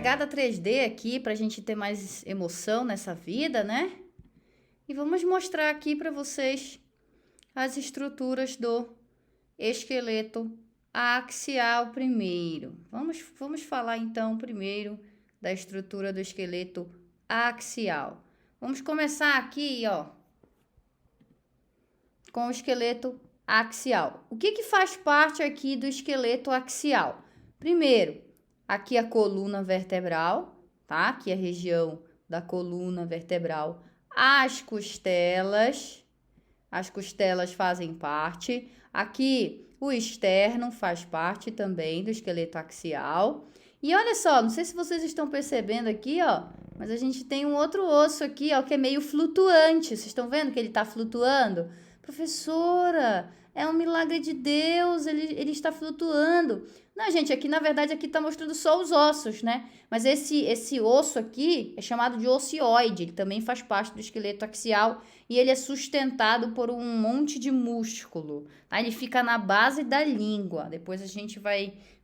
pegada 3D aqui para a gente ter mais emoção nessa vida, né? E vamos mostrar aqui para vocês as estruturas do esqueleto axial primeiro. Vamos falar então primeiro da estrutura do esqueleto axial. Vamos começar aqui, ó, com o esqueleto axial. O que faz parte aqui do esqueleto axial? Primeiro, aqui a coluna vertebral, tá? Aqui a região da coluna vertebral. As costelas fazem parte. Aqui o externo faz parte também do esqueleto axial. E olha só, não sei se vocês estão percebendo aqui, ó, mas a gente tem um outro osso aqui, ó, que é meio flutuante. Vocês estão vendo que ele está flutuando? Professora, é um milagre de Deus, ele está flutuando. Não, gente, aqui na verdade aqui está mostrando só os ossos, né? Mas esse osso aqui é chamado de ossioide, ele também faz parte do esqueleto axial e ele é sustentado por um monte de músculo, tá? Ele fica na base da língua, depois a gente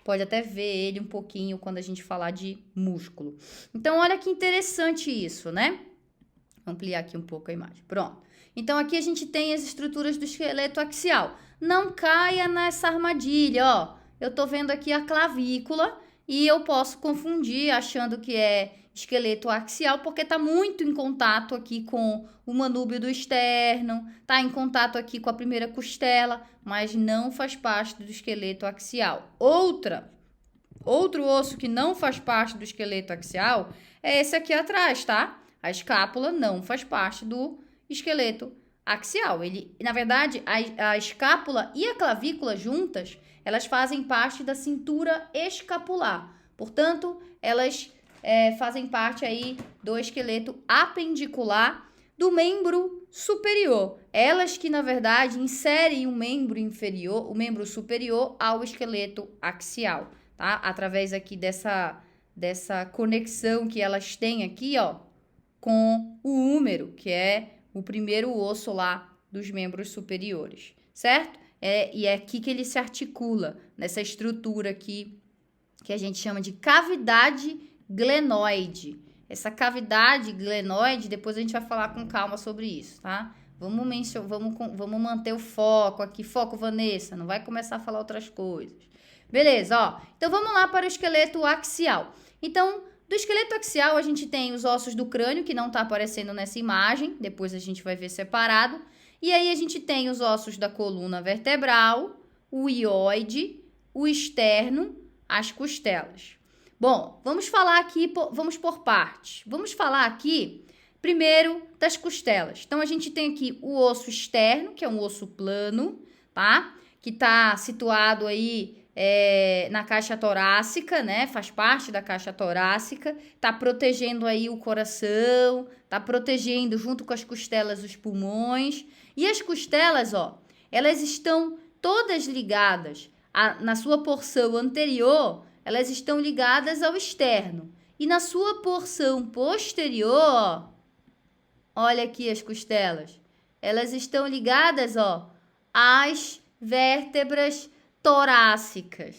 pode até ver ele um pouquinho quando a gente falar de músculo. Então, olha que interessante isso, né? Vou ampliar aqui um pouco a imagem, pronto. Então, aqui a gente tem as estruturas do esqueleto axial. Não caia nessa armadilha, ó. Eu tô vendo aqui a clavícula e eu posso confundir achando que é esqueleto axial porque tá muito em contato aqui com o manúbio do externo, tá em contato aqui com a primeira costela, mas não faz parte do esqueleto axial. Outro osso que não faz parte do esqueleto axial é esse aqui atrás, tá? A escápula não faz parte do esqueleto axial. Na verdade, a escápula e a clavícula juntas, elas fazem parte da cintura escapular. Portanto, elas fazem parte aí do esqueleto apendicular do membro superior. Elas que, na verdade, inserem o membro superior ao esqueleto axial, tá? Através aqui dessa conexão que elas têm aqui, ó, com o húmero, que é o primeiro osso lá dos membros superiores, certo? E é aqui que ele se articula, nessa estrutura aqui, que a gente chama de cavidade glenoide. Essa cavidade glenoide, depois a gente vai falar com calma sobre isso, tá? Vamos manter o foco aqui. Foco, Vanessa, não vai começar a falar outras coisas. Beleza, ó. Então, vamos lá para o esqueleto axial. Então, do esqueleto axial, a gente tem os ossos do crânio, que não está aparecendo nessa imagem. Depois a gente vai ver separado. E aí, a gente tem os ossos da coluna vertebral, o ióide, o externo, as costelas. Bom, vamos falar aqui, vamos por partes. Vamos falar aqui, primeiro, das costelas. Então, a gente tem aqui o osso externo, que é um osso plano, tá? Que está situado aí na caixa torácica, né? Faz parte da caixa torácica, tá protegendo aí o coração, tá protegendo junto com as costelas os pulmões. E as costelas, ó, elas estão todas ligadas na sua porção anterior, elas estão ligadas ao externo. E na sua porção posterior, ó, olha aqui as costelas, elas estão ligadas, ó, às vértebras torácicas,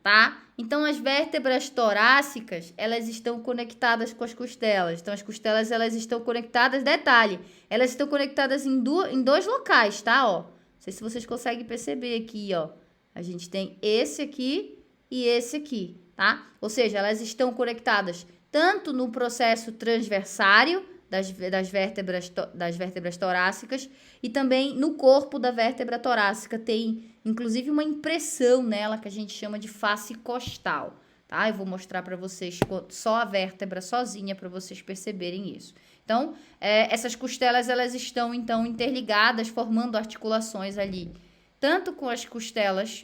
tá? Então, as vértebras torácicas, elas estão conectadas com as costelas. Então, as costelas, elas estão conectadas, detalhe, elas estão conectadas em dois locais, tá? Ó, não sei se vocês conseguem perceber aqui, ó. A gente tem esse aqui e esse aqui, tá? Ou seja, elas estão conectadas tanto no processo transversário das vértebras torácicas e também no corpo da vértebra torácica. Tem, inclusive, uma impressão nela que a gente chama de face costal, tá? Eu vou mostrar para vocês só a vértebra sozinha para vocês perceberem isso. Então, essas costelas, elas estão, então, interligadas, formando articulações ali, tanto com as costelas,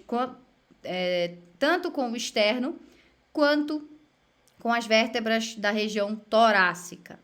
tanto com o externo, quanto com as vértebras da região torácica.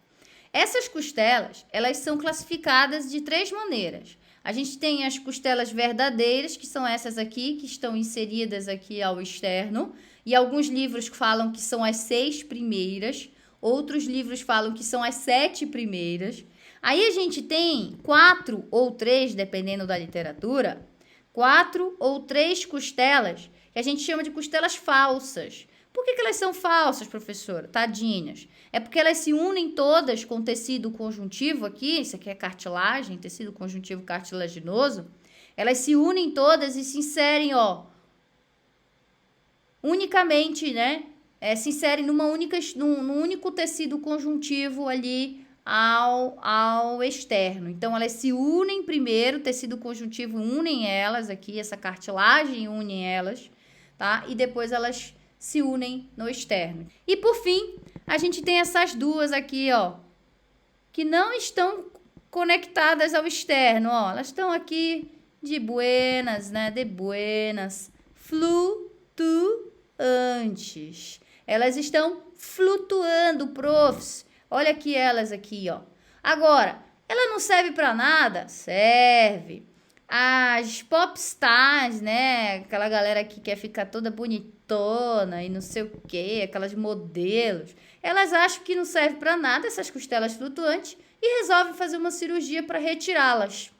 Essas costelas, elas são classificadas de 3 maneiras. A gente tem as costelas verdadeiras, que são essas aqui, que estão inseridas aqui ao externo. E alguns livros falam que são as 6 primeiras. Outros livros falam que são as 7 primeiras. Aí a gente tem 4 ou 3, dependendo da literatura, 4 ou 3 costelas, que a gente chama de costelas falsas. Por que elas são falsas, professora? Tadinhas. É porque elas se unem todas com tecido conjuntivo aqui, isso aqui é cartilagem, tecido conjuntivo cartilaginoso. Elas se unem todas e se inserem, ó, unicamente, né? Se inserem num único tecido conjuntivo ali ao externo. Então, elas se unem primeiro, o tecido conjuntivo unem elas aqui, essa cartilagem une elas, tá? E depois elas se unem no externo. E por fim, a gente tem essas duas aqui, ó, que não estão conectadas ao externo, ó. Elas estão aqui de buenas, né? De buenas, flutuantes. Elas estão flutuando, profs. Olha aqui elas aqui, ó. Agora, ela não serve para nada? Serve. As popstars, né? Aquela galera que quer ficar toda bonitona e não sei o quê, aquelas modelos. Elas acham que não serve para nada essas costelas flutuantes e resolvem fazer uma cirurgia para retirá-las,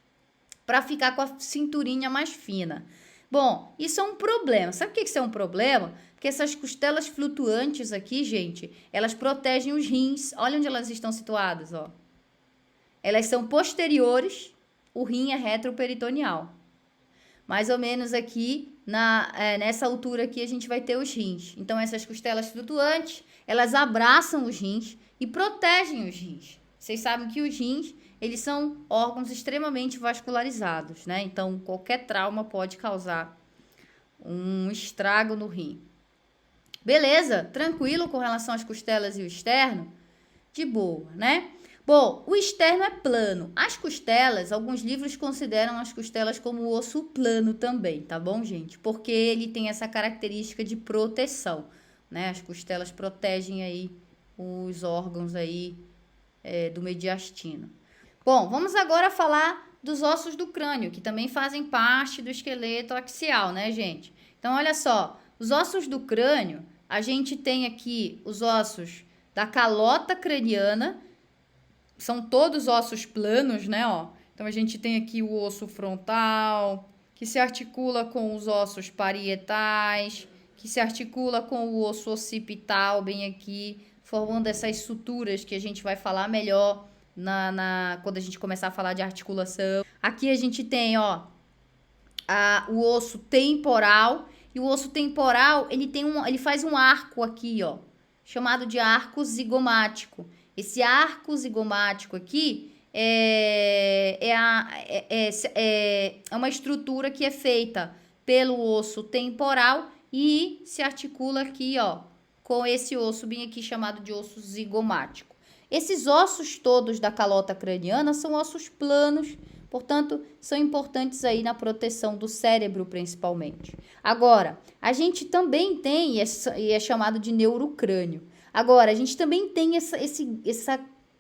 para ficar com a cinturinha mais fina. Bom, isso é um problema. Sabe o que isso é um problema? Porque essas costelas flutuantes aqui, gente, elas protegem os rins. Olha onde elas estão situadas, ó. Elas são posteriores, o rim é retroperitoneal. Mais ou menos aqui, nessa altura aqui, a gente vai ter os rins. Então, essas costelas flutuantes, elas abraçam os rins e protegem os rins. Vocês sabem que os rins, eles são órgãos extremamente vascularizados, né? Então, qualquer trauma pode causar um estrago no rim. Beleza? Tranquilo com relação às costelas e o externo? De boa, né? Bom, o externo é plano. As costelas, alguns livros consideram as costelas como osso plano também, tá bom, gente? Porque ele tem essa característica de proteção, né? As costelas protegem aí os órgãos aí do mediastino. Bom, vamos agora falar dos ossos do crânio, que também fazem parte do esqueleto axial, né, gente? Então, olha só, os ossos do crânio, a gente tem aqui os ossos da calota craniana, são todos ossos planos, né, ó. Então, a gente tem aqui o osso frontal, que se articula com os ossos parietais, que se articula com o osso occipital, bem aqui, formando essas suturas que a gente vai falar melhor quando a gente começar a falar de articulação. Aqui a gente tem, ó, o osso temporal, e o osso temporal, ele faz um arco aqui, ó, chamado de arco zigomático. Esse arco zigomático aqui é uma estrutura que é feita pelo osso temporal e se articula aqui, ó, com esse osso bem aqui chamado de osso zigomático. Esses ossos todos da calota craniana são ossos planos, portanto, são importantes aí na proteção do cérebro, principalmente. Agora, a gente também tem, e é chamado de neurocrânio. Agora, a gente também tem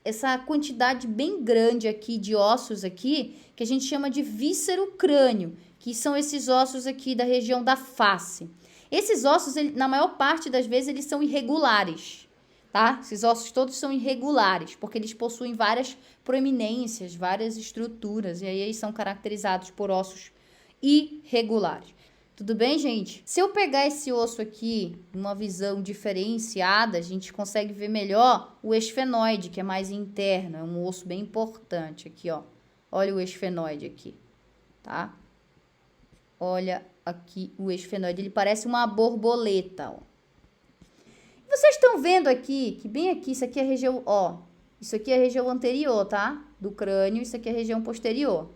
essa quantidade bem grande aqui de ossos aqui, que a gente chama de víscero-crânio, que são esses ossos aqui da região da face. Esses ossos, na maior parte das vezes, eles são irregulares, tá? Esses ossos todos são irregulares, porque eles possuem várias proeminências, várias estruturas, e aí eles são caracterizados por ossos irregulares. Tudo bem, gente? Se eu pegar esse osso aqui, numa visão diferenciada, a gente consegue ver melhor o esfenoide, que é mais interno, é um osso bem importante aqui, ó. Olha o esfenoide aqui, tá? Olha aqui o esfenoide, ele parece uma borboleta, ó. Vocês estão vendo aqui, que bem aqui, isso aqui é a região, ó, isso aqui é a região anterior, tá? Do crânio, isso aqui é a região posterior.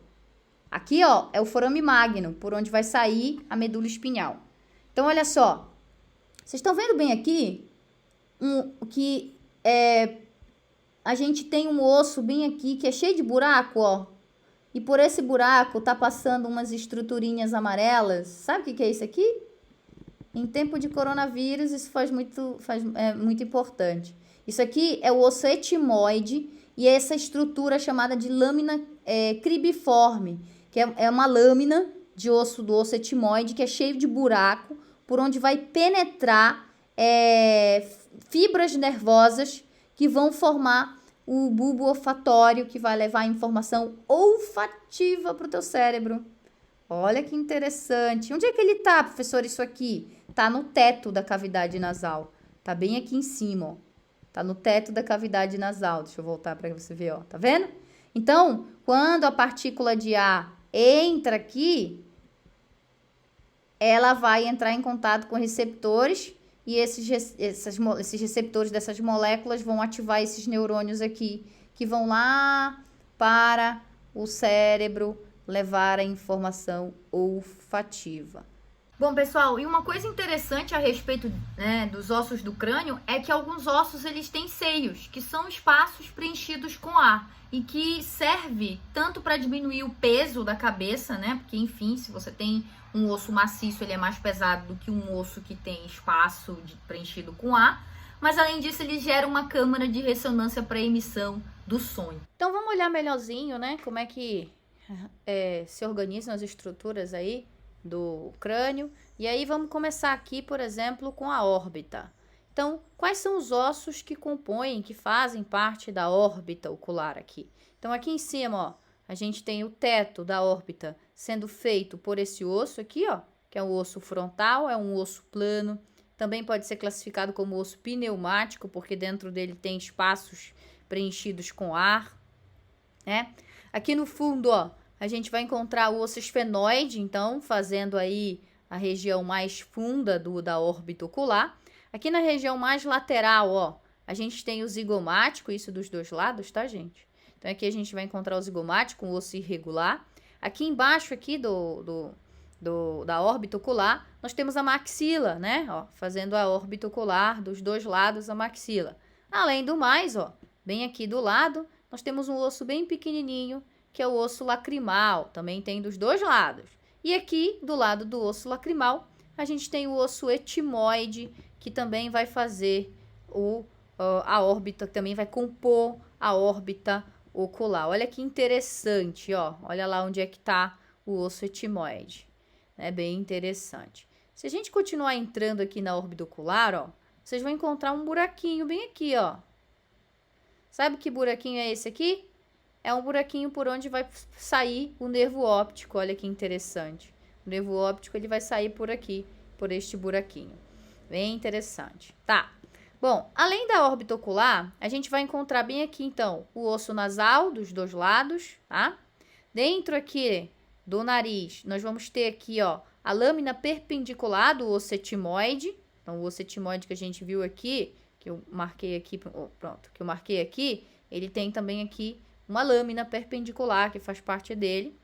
Aqui, ó, é o forame magno, por onde vai sair a medula espinhal. Então, olha só. Vocês estão vendo bem aqui que a gente tem um osso bem aqui que é cheio de buraco, ó. E por esse buraco tá passando umas estruturinhas amarelas. Sabe o que é isso aqui? Em tempo de coronavírus, isso é muito importante. Isso aqui é o osso etimoide e é essa estrutura chamada de lâmina cribiforme, que é uma lâmina de osso do osso etimoide que é cheio de buraco, por onde vai penetrar fibras nervosas que vão formar o bulbo olfatório, que vai levar a informação olfativa para o teu cérebro. Olha que interessante. Onde é que ele tá, professor, isso aqui? tá no teto da cavidade nasal. Tá bem aqui em cima, ó. Tá no teto da cavidade nasal. Deixa eu voltar para você ver, ó. Tá vendo? Então, quando a partícula de ar entra aqui, ela vai entrar em contato com receptores e esses receptores dessas moléculas vão ativar esses neurônios aqui, que vão lá para o cérebro levar a informação olfativa. Bom, pessoal, e uma coisa interessante a respeito, né, dos ossos do crânio é que alguns ossos eles têm seios, que são espaços preenchidos com ar e que serve tanto para diminuir o peso da cabeça, né? Porque, enfim, se você tem um osso maciço, ele é mais pesado do que um osso que tem espaço preenchido com ar. Mas, além disso, ele gera uma câmara de ressonância para emissão do som. Então, vamos olhar melhorzinho, né? Como é que se organizam as estruturas aí do crânio. E aí vamos começar aqui, por exemplo, com a órbita. Então, quais são os ossos que compõem, que fazem parte da órbita ocular aqui? Então, aqui em cima, ó, a gente tem o teto da órbita sendo feito por esse osso aqui, ó, que é o osso frontal, é um osso plano. Também pode ser classificado como osso pneumático, porque dentro dele tem espaços preenchidos com ar, né? Aqui no fundo, ó, a gente vai encontrar o osso esfenoide, então, fazendo aí a região mais funda da órbita ocular. Aqui na região mais lateral, ó, a gente tem o zigomático, isso dos dois lados, tá, gente? Então, aqui a gente vai encontrar o zigomático, um osso irregular. Aqui embaixo, aqui da órbita ocular, nós temos a maxila, né? Ó, fazendo a órbita ocular dos dois lados, a maxila. Além do mais, ó, bem aqui do lado, nós temos um osso bem pequenininho, que é o osso lacrimal, também tem dos dois lados. E aqui, do lado do osso lacrimal, a gente tem o osso etimoide, que também vai fazer a órbita, também vai compor a órbita ocular. Olha que interessante, ó. Olha lá onde é que está o osso etimoide. É bem interessante. Se a gente continuar entrando aqui na órbita ocular, ó, vocês vão encontrar um buraquinho bem aqui, ó. Sabe que buraquinho é esse aqui? É um buraquinho por onde vai sair o nervo óptico. Olha que interessante. O nervo óptico ele vai sair por aqui, por este buraquinho. Bem interessante. Tá. Bom, além da órbita ocular, a gente vai encontrar bem aqui, então, o osso nasal dos dois lados, tá? Dentro aqui do nariz, nós vamos ter aqui, ó, a lâmina perpendicular do osso etimoide. Então, o osso etimoide que a gente viu aqui, que eu marquei aqui, pronto, que eu marquei aqui, ele tem também aqui uma lâmina perpendicular que faz parte dele.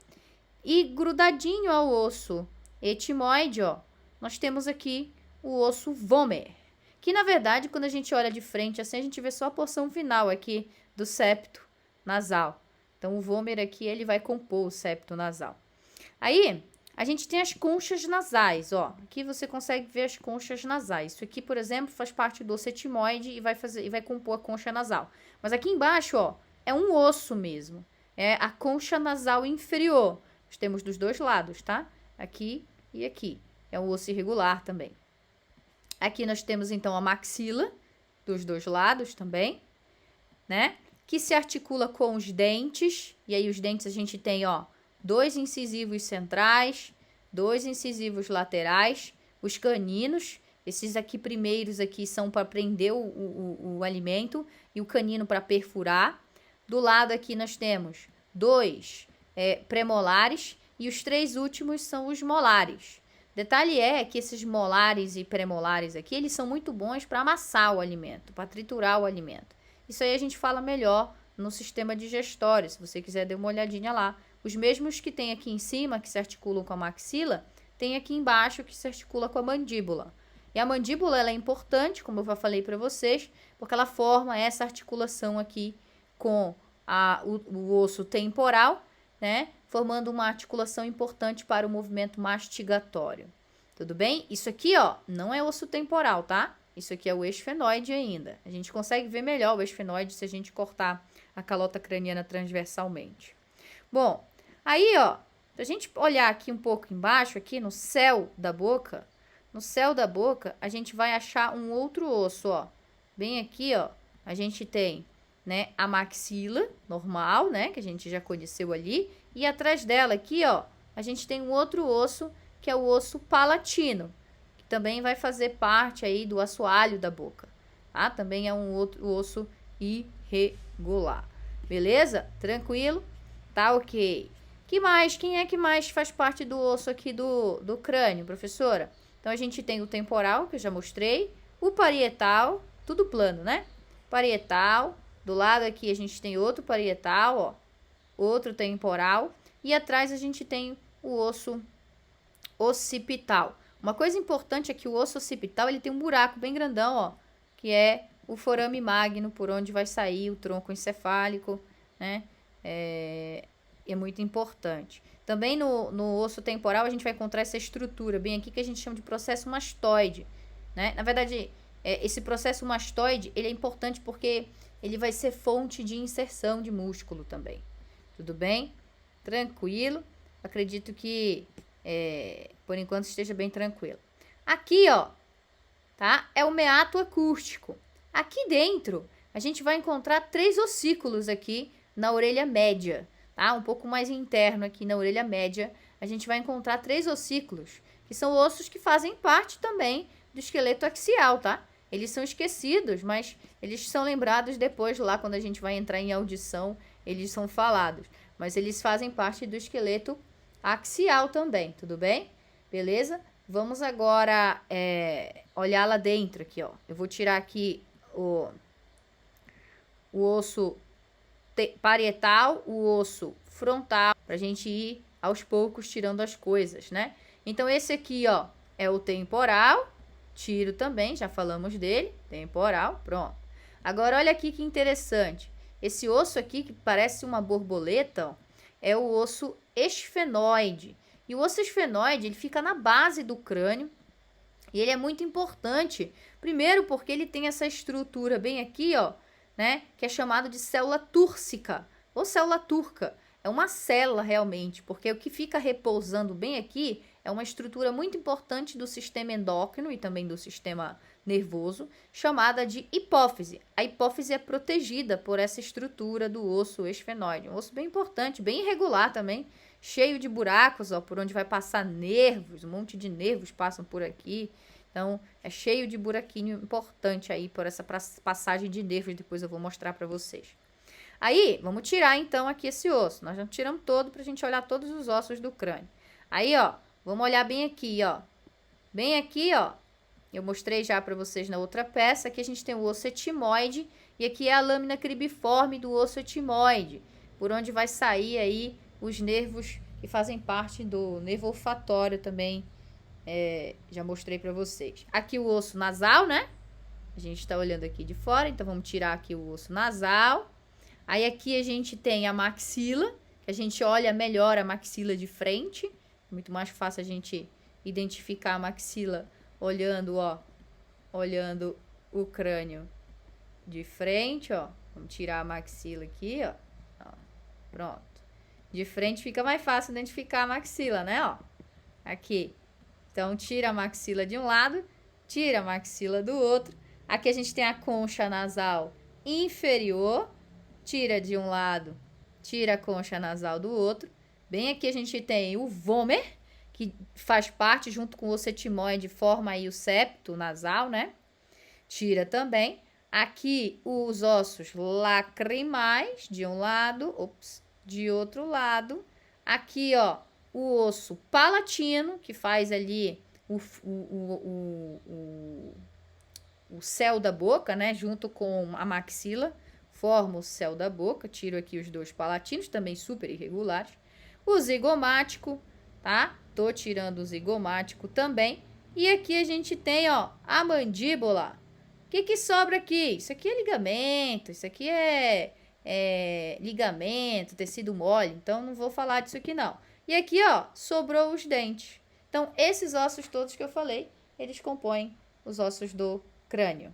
E grudadinho ao osso etimoide, ó, nós temos aqui o osso vômer, que na verdade, quando a gente olha de frente assim, a gente vê só a porção final aqui do septo nasal. Então, o vômer aqui, ele vai compor o septo nasal. Aí, a gente tem as conchas nasais, ó. Aqui você consegue ver as conchas nasais. Isso aqui, por exemplo, faz parte do osso etimoide e vai compor a concha nasal. Mas aqui embaixo, ó, é um osso mesmo. É a concha nasal inferior. Nós temos dos dois lados, tá? Aqui e aqui. É um osso irregular também. Aqui nós temos, então, a maxila, dos dois lados também, né? Que se articula com os dentes. E aí, os dentes a gente tem, ó, 2 incisivos centrais, 2 incisivos laterais, os caninos. Esses aqui primeiros aqui são para prender o alimento e o canino para perfurar. Do lado aqui nós temos 2 premolares e os 3 últimos são os molares. Detalhe é que esses molares e premolares aqui, eles são muito bons para amassar o alimento, para triturar o alimento. Isso aí a gente fala melhor no sistema digestório, se você quiser dar uma olhadinha lá. Os mesmos que tem aqui em cima, que se articulam com a maxila, tem aqui embaixo que se articula com a mandíbula. E a mandíbula ela é importante, como eu já falei para vocês, porque ela forma essa articulação aqui com o osso temporal, né? Formando uma articulação importante para o movimento mastigatório. Tudo bem? Isso aqui, ó, não é osso temporal, tá? Isso aqui é o esfenoide ainda. A gente consegue ver melhor o esfenoide se a gente cortar a calota craniana transversalmente. Bom, aí, ó, se a gente olhar aqui um pouco embaixo, aqui no céu da boca, a gente vai achar um outro osso, ó. Bem aqui, ó, a gente tem, né, a maxila normal, né, que a gente já conheceu ali, e atrás dela aqui, ó, a gente tem um outro osso, que é o osso palatino. também vai fazer parte aí do assoalho da boca, tá? Também é um outro osso irregular. Beleza? Tranquilo? Tá ok. Que mais? Quem é que mais faz parte do osso aqui do crânio, professora? Então, a gente tem o temporal, que eu já mostrei, o parietal, tudo plano, né? Parietal, do lado aqui a gente tem outro parietal, ó, outro temporal, e atrás a gente tem o osso occipital. Uma coisa importante é que o osso occipital, ele tem um buraco bem grandão, ó, que é o forame magno, por onde vai sair o tronco encefálico, né? É muito importante. Também no osso temporal a gente vai encontrar essa estrutura bem aqui que a gente chama de processo mastoide, né? Na verdade, esse processo mastoide, ele é importante porque ele vai ser fonte de inserção de músculo também. Tudo bem? Tranquilo? Acredito que, por enquanto, esteja bem tranquilo. Aqui, ó, tá? É o meato acústico. Aqui dentro, a gente vai encontrar 3 ossículos aqui na orelha média, tá? Um pouco mais interno aqui na orelha média, a gente vai encontrar 3 ossículos, que são ossos que fazem parte também do esqueleto axial, tá? Eles são esquecidos, mas eles são lembrados depois lá, quando a gente vai entrar em audição, eles são falados. Mas eles fazem parte do esqueleto axial também, tudo bem? Beleza? Vamos agora olhar lá dentro aqui, ó. Eu vou tirar aqui o osso parietal, o osso frontal, pra gente ir aos poucos tirando as coisas, né? Então, esse aqui, ó, é o temporal. Tiro também, já falamos dele. Temporal, pronto. Agora, olha aqui que interessante. Esse osso aqui, que parece uma borboleta, ó, é o osso esfenoide. E o osso esfenoide, ele fica na base do crânio. E ele é muito importante. Primeiro, porque ele tem essa estrutura bem aqui, ó, né? Que é chamado de célula túrcica ou célula turca. É uma célula realmente, porque o que fica repousando bem aqui é uma estrutura muito importante do sistema endócrino e também do sistema nervoso, chamada de hipófise. A hipófise é protegida por essa estrutura do osso esfenoide. Um osso bem importante, bem irregular também, cheio de buracos, ó, por onde vai passar nervos, um monte de nervos passam por aqui. Então, é cheio de buraquinho importante aí por essa passagem de nervos, depois eu vou mostrar para vocês. Aí, vamos tirar então aqui esse osso. Nós já tiramos todo pra gente olhar todos os ossos do crânio. Aí, ó, vamos olhar bem aqui, ó. Bem aqui, ó, eu mostrei já para vocês na outra peça. Aqui a gente tem o osso etimoide e aqui é a lâmina cribiforme do osso etimoide, por onde vai sair aí os nervos que fazem parte do nervo olfatório também. Já mostrei para vocês. Aqui o osso nasal, né? A gente está olhando aqui de fora, então vamos tirar aqui o osso nasal. Aí aqui a gente tem a maxila, que a gente olha melhor a maxila de frente. É muito mais fácil a gente identificar a maxila olhando, ó, olhando o crânio de frente, ó. Vamos tirar a maxila aqui, ó. Pronto. De frente fica mais fácil identificar a maxila, né, ó. Aqui. Então, tira a maxila de um lado, tira a maxila do outro. Aqui a gente tem a concha nasal inferior. Tira de um lado, tira a concha nasal do outro. Bem aqui a gente tem o vômer, que faz parte junto com o osso etimoide, forma aí o septo nasal, né? Tira também. Aqui os ossos lacrimais de um lado, de outro lado. Aqui, ó, o osso palatino, que faz ali o céu da boca, né? Junto com a maxila, forma o céu da boca. Tiro aqui os 2 palatinos, também super irregulares. O zigomático, tá? Tô tirando o zigomático também. E aqui a gente tem, ó, a mandíbula. O que sobra aqui? Isso aqui é ligamento, isso aqui é ligamento, tecido mole. Então, não vou falar disso aqui, não. E aqui, ó, sobrou os dentes. Então, esses ossos todos que eu falei, eles compõem os ossos do crânio.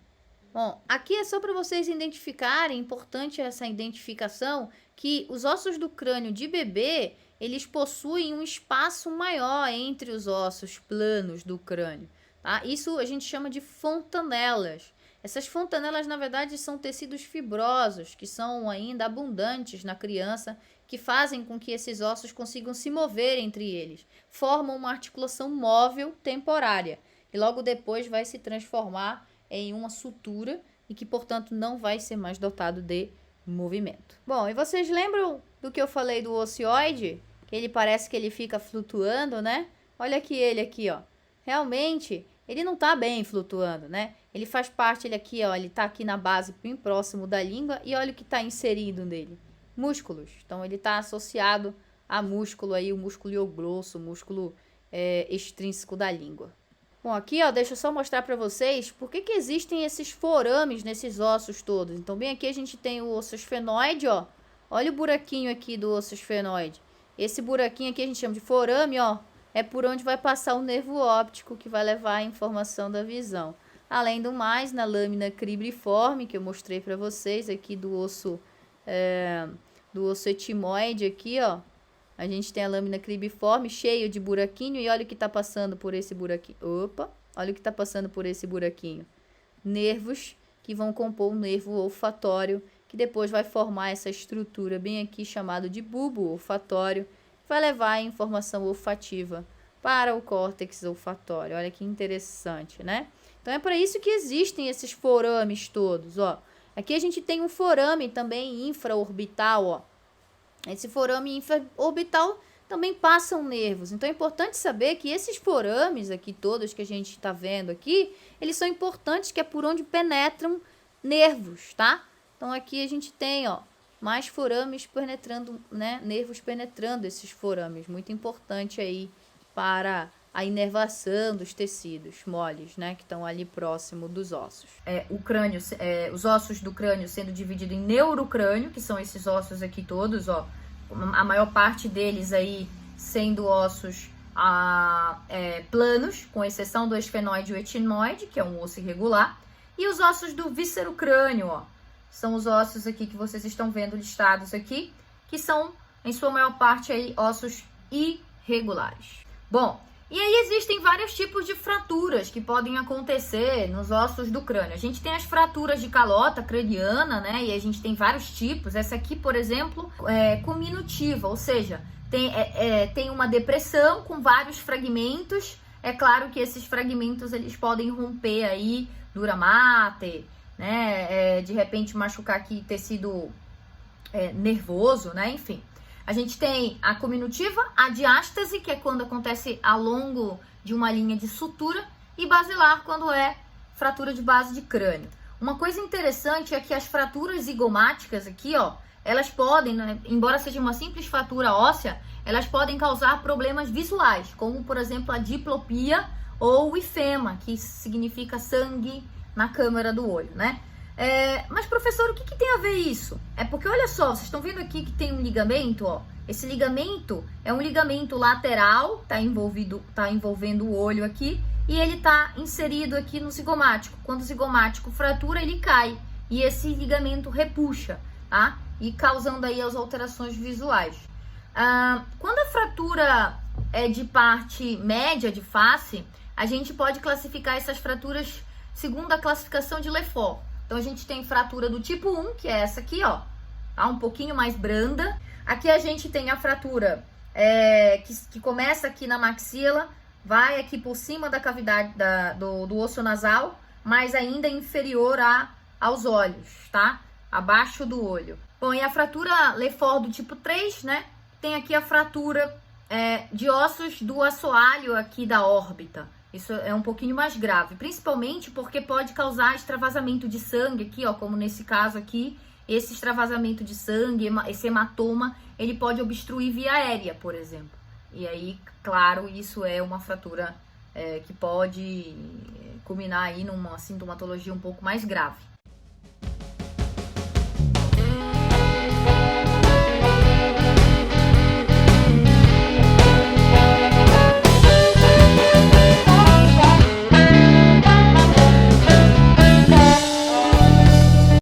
Bom, aqui é só para vocês identificarem, importante essa identificação, que os ossos do crânio de bebê, eles possuem um espaço maior entre os ossos planos do crânio, tá? Isso a gente chama de fontanelas. Essas fontanelas, na verdade, são tecidos fibrosos, que são ainda abundantes na criança, que fazem com que esses ossos consigam se mover entre eles. Formam uma articulação móvel temporária. e logo depois vai se transformar em uma sutura e que, portanto, não vai ser mais dotado de movimento. Bom, e vocês lembram do que eu falei do ocioide? Que ele parece que ele fica flutuando, né? Olha aqui ele aqui, ó. Realmente, ele não tá bem flutuando, né? Ele faz parte, ele aqui, ó, ele tá aqui na base, bem próximo da língua, e olha o que tá inserido nele. Músculos. Então, ele tá associado a músculo aí, o músculo grosso, o músculo extrínseco da língua. Bom, aqui, ó, deixa eu só mostrar para vocês por que existem esses forames nesses ossos todos. Então, bem aqui a gente tem o osso esfenoide, ó. Olha o buraquinho aqui do osso esfenoide. Esse buraquinho aqui a gente chama de forame, ó. É por onde vai passar o nervo óptico que vai levar a informação da visão. Além do mais, na lâmina cribriforme, que eu mostrei para vocês aqui do osso etimoide aqui, ó. A gente tem a lâmina cribriforme cheio de buraquinho e olha o que está passando por esse buraquinho. Opa, olha o que está passando por esse buraquinho. Nervos que vão compor o nervo olfatório, que depois vai formar essa estrutura bem aqui chamado de bulbo olfatório, que vai levar a informação olfativa para o córtex olfatório. Olha que interessante, né? Então é para isso que existem esses forames todos, ó. Aqui a gente tem um forame também infraorbital, ó. Esse forame infraorbital também passam nervos. Então é importante saber que esses forames aqui todos que a gente está vendo aqui, eles são importantes, que é por onde penetram nervos, tá? Então aqui a gente tem, ó, mais forames penetrando, né? Nervos penetrando esses forames. Muito importante aí para a inervação dos tecidos moles, né? Que estão ali próximo dos ossos. O crânio, os ossos do crânio sendo dividido em neurocrânio, que são esses ossos aqui todos, ó. A maior parte deles aí sendo ossos planos, com exceção do esfenoide e o etimoide, que é um osso irregular. E os ossos do víscerocrânio, ó. São os ossos aqui que vocês estão vendo listados aqui, que são, em sua maior parte, aí, ossos irregulares. Bom, e aí existem vários tipos de fraturas que podem acontecer nos ossos do crânio. A gente tem as fraturas de calota craniana, né? E a gente tem vários tipos. Essa aqui, por exemplo, é cominutiva, ou seja, tem uma depressão com vários fragmentos. É claro que esses fragmentos eles podem romper aí, dura mater, né? De repente machucar aqui tecido nervoso, né? Enfim. A gente tem a cominutiva, a diástase, que é quando acontece ao longo de uma linha de sutura, e basilar, quando é fratura de base de crânio. Uma coisa interessante é que as fraturas zigomáticas aqui, ó, elas podem, né, embora seja uma simples fratura óssea, elas podem causar problemas visuais, como, por exemplo, a diplopia ou o ifema, que significa sangue na câmara do olho, né? Mas, professor, o que tem a ver isso? É porque, olha só, vocês estão vendo aqui que tem um ligamento, ó. Esse ligamento é um ligamento lateral, tá envolvendo o olho aqui, e ele tá inserido aqui no zigomático. Quando o zigomático fratura, ele cai, e esse ligamento repuxa, tá? E causando aí as alterações visuais. Quando a fratura é de parte média de face, a gente pode classificar essas fraturas segundo a classificação de Lefort. Então, a gente tem fratura do tipo 1, que é essa aqui, ó, tá? Um pouquinho mais branda. Aqui a gente tem a fratura que começa aqui na maxila, vai aqui por cima da cavidade do osso nasal, mas ainda inferior aos olhos, tá? Abaixo do olho. Bom, e a fratura Lefort do tipo 3, né? Tem aqui a fratura de ossos do assoalho aqui da órbita. Isso é um pouquinho mais grave, principalmente porque pode causar extravasamento de sangue aqui, ó, como nesse caso aqui. Esse extravasamento de sangue, esse hematoma, ele pode obstruir via aérea, por exemplo. E aí, claro, isso é uma fratura que pode culminar aí numa sintomatologia um pouco mais grave.